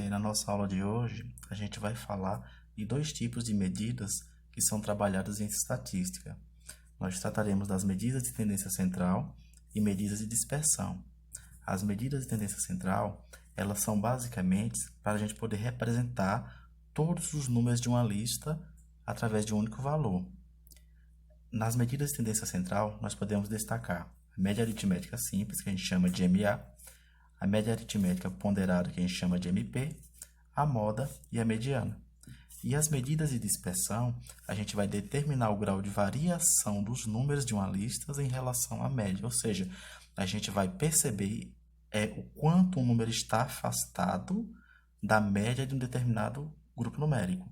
Na nossa aula de hoje, a gente vai falar de dois tipos de medidas que são trabalhadas em estatística. Nós trataremos das medidas de tendência central e medidas de dispersão. As medidas de tendência central, elas são basicamente para a gente poder representar todos os números de uma lista através de um único valor. Nas medidas de tendência central, nós podemos destacar a média aritmética simples, que a gente chama de MA, a média aritmética ponderada, que a gente chama de MP, a moda e a mediana. E as medidas de dispersão, a gente vai determinar o grau de variação dos números de uma lista em relação à média, ou seja, a gente vai perceber o quanto um número está afastado da média de um determinado grupo numérico.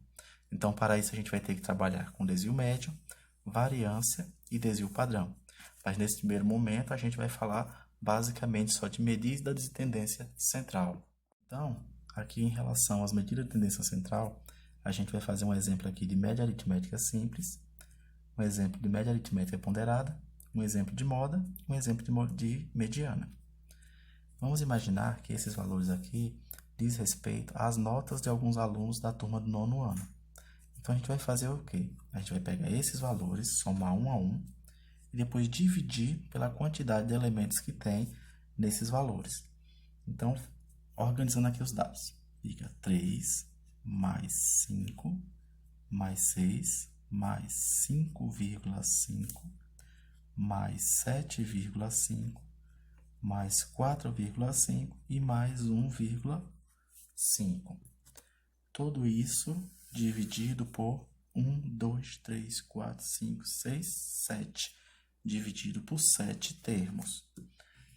Então, para isso, a gente vai ter que trabalhar com desvio médio, variância e desvio padrão. Mas nesse primeiro momento, a gente vai falar basicamente só de medidas de tendência central. Então, aqui em relação às medidas de tendência central, a gente vai fazer um exemplo aqui de média aritmética simples, um exemplo de média aritmética ponderada, um exemplo de moda, um exemplo de mediana. Vamos imaginar que esses valores aqui diz respeito às notas de alguns alunos da turma do 9º ano. Então, a gente vai fazer o quê? A gente vai pegar esses valores, somar um a um, e depois dividir pela quantidade de elementos que tem nesses valores. Então, organizando aqui os dados, fica 3 mais 5 mais 6 mais 5,5 mais 7,5 mais 4,5 e mais 1,5. Tudo isso dividido por 1, 2, 3, 4, 5, 6, 7, dividido por 7 termos.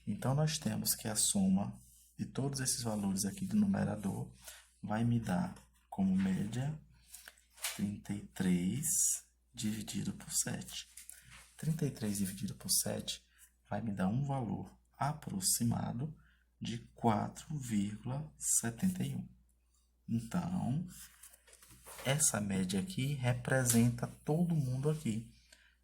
Então, nós temos que a soma de todos esses valores aqui do numerador vai me dar como média 33 dividido por 7. 33 dividido por 7 vai me dar um valor aproximado de 4,71. Então, essa média aqui representa todo mundo aqui.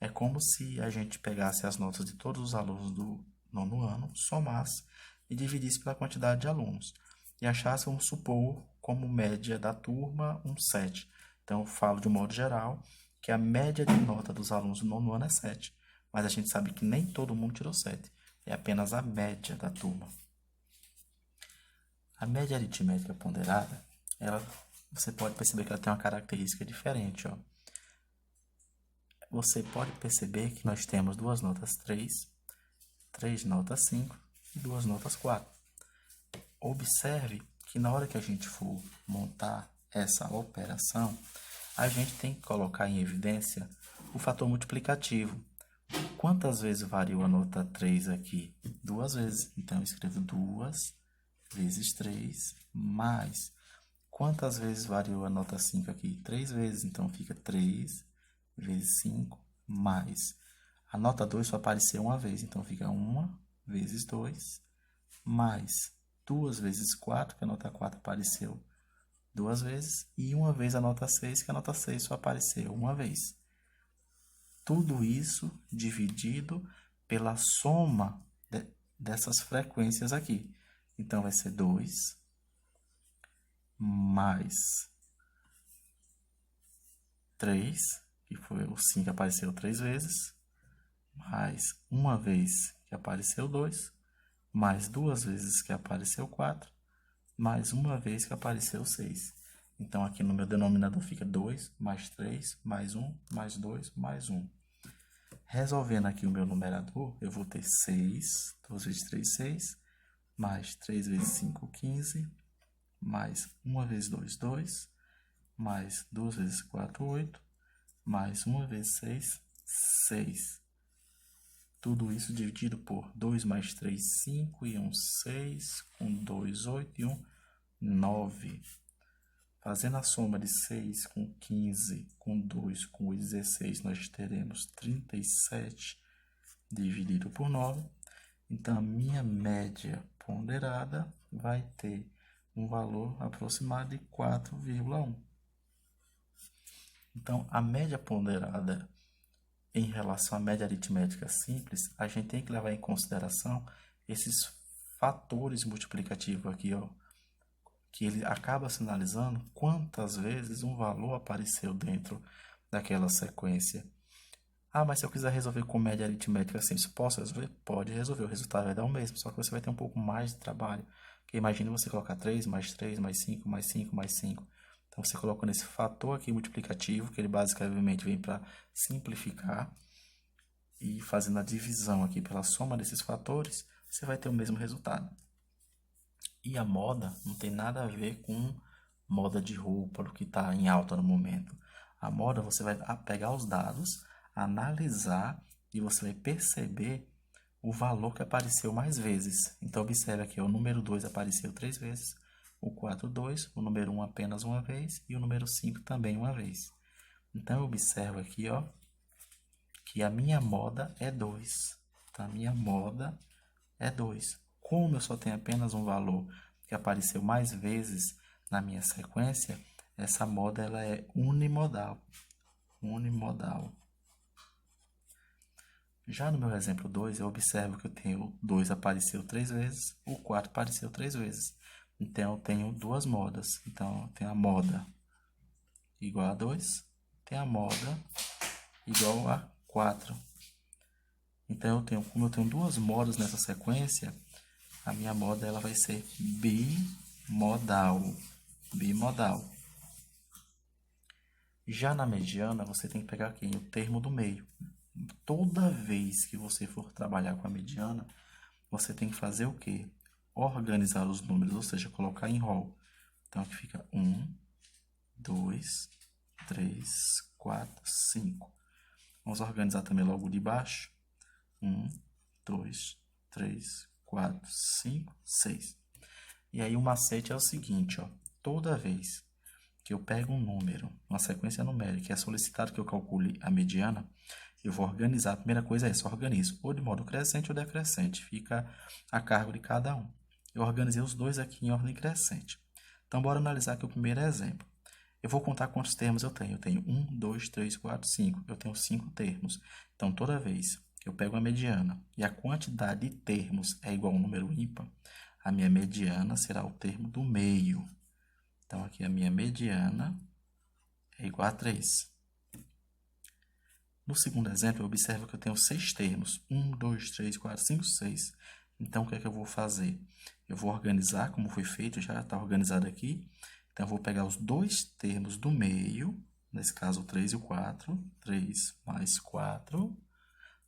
É como se a gente pegasse as notas de todos os alunos do 9º ano, somasse e dividisse pela quantidade de alunos. E achasse, vamos supor, como média da turma, um 7. Então, eu falo de um modo geral que a média de nota dos alunos do 9º ano é 7. Mas a gente sabe que nem todo mundo tirou 7. É apenas a média da turma. A média aritmética ponderada, você pode perceber que ela tem uma característica diferente, ó. Você pode perceber que nós temos duas notas 3, 3 notas 5 e duas notas 4. Observe que na hora que a gente for montar essa operação, a gente tem que colocar em evidência o fator multiplicativo. Quantas vezes variou a nota 3 aqui? 2 vezes. Então, eu escrevo 2 vezes 3 mais. Quantas vezes variou a nota 5 aqui? 3 vezes. Então, fica 3 vezes 5 mais. A nota 2 só apareceu uma vez. Então, fica 1 vezes 2 mais 2 vezes 4, que a nota 4 apareceu 2 vezes. E 1 vez a nota 6, que a nota 6 só apareceu uma vez. Tudo isso dividido pela soma dessas frequências aqui. Então, vai ser 2 mais 3, que foi o 5 que apareceu 3 vezes, mais 1 vez que apareceu 2, mais 2 vezes que apareceu 4, mais 1 vez que apareceu 6. Então, aqui no meu denominador fica 2 mais 3 mais 1 mais 2 mais 1. Resolvendo aqui o meu numerador, eu vou ter 6, 2 vezes 3, 6, mais 3 vezes 5, 15, mais 1 vezes 2, 2, mais 2 vezes 4, 8, mais 1 vezes 6, 6. Tudo isso dividido por 2 mais 3, 5, e 1, 6, com 2, 8, e 1, 9. Fazendo a soma de 6 com 15, com 2, com 8, 16, nós teremos 37 dividido por 9. Então, a minha média ponderada vai ter um valor aproximado de 4,1. Então, a média ponderada em relação à média aritmética simples, a gente tem que levar em consideração esses fatores multiplicativos aqui, ó. que ele acaba sinalizando quantas vezes um valor apareceu dentro daquela sequência. Ah, mas se eu quiser resolver com média aritmética simples, posso resolver? Pode resolver, o resultado vai dar o mesmo, só que você vai ter um pouco mais de trabalho. Porque imagine você colocar 3 mais 3 mais 5 mais 5 mais 5. Então você coloca nesse fator aqui multiplicativo, que ele basicamente vem para simplificar, e fazendo a divisão aqui pela soma desses fatores, você vai ter o mesmo resultado. E a moda não tem nada a ver com moda de roupa, do que está em alta no momento. A moda você vai pegar os dados, analisar e você vai perceber o valor que apareceu mais vezes. Então, observe aqui, o número 2 apareceu 3 vezes, o 4, 2, o número 1 apenas uma vez e o número 5 também uma vez. Então, eu observo aqui, ó, que a minha moda é 2. Então, a minha moda é 2. Como eu só tenho apenas um valor que apareceu mais vezes na minha sequência, essa moda ela é unimodal. Unimodal. Já no meu exemplo 2, eu observo que eu tenho 2 apareceu 3 vezes, o 4 apareceu 3 vezes. Então, eu tenho duas modas. Então, eu tenho a moda igual a 2, tem a moda igual a 4. Então, como eu tenho duas modas nessa sequência, a minha moda ela vai ser bimodal. Bimodal. Já na mediana, você tem que pegar aqui o termo do meio. Toda vez que você for trabalhar com a mediana, você tem que fazer o quê? Organizar os números, ou seja, colocar em rol. Então, aqui fica 1, 2, 3, 4, 5. Vamos organizar também logo de baixo. 1, 2, 3, 4, 5, 6. E aí o macete é o seguinte, ó. Toda vez que eu pego um número, uma sequência numérica, que é solicitado que eu calcule a mediana, eu vou organizar. A primeira coisa é essa, organizo ou de modo crescente ou decrescente. Fica a cargo de cada um. Eu organizei os dois aqui em ordem crescente. Então, bora analisar aqui o primeiro exemplo. Eu vou contar quantos termos eu tenho. Eu tenho 1, 2, 3, 4, 5. Eu tenho 5 termos. Então, toda vez que eu pego a mediana e a quantidade de termos é igual a um número ímpar, a minha mediana será o termo do meio. Então, aqui a minha mediana é igual a 3. No segundo exemplo, eu observo que eu tenho 6 termos. 1, 2, 3, 4, 5, 6. Então, o que é que eu vou fazer? Eu vou organizar, como foi feito, já está organizado aqui. Então, eu vou pegar os dois termos do meio, nesse caso o 3 e o 4. 3 mais 4.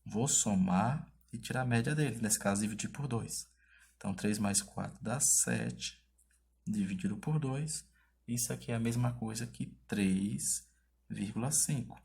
Vou somar e tirar a média deles, nesse caso dividir por 2. Então, 3 mais 4 dá 7, dividido por 2. Isso aqui é a mesma coisa que 3,5.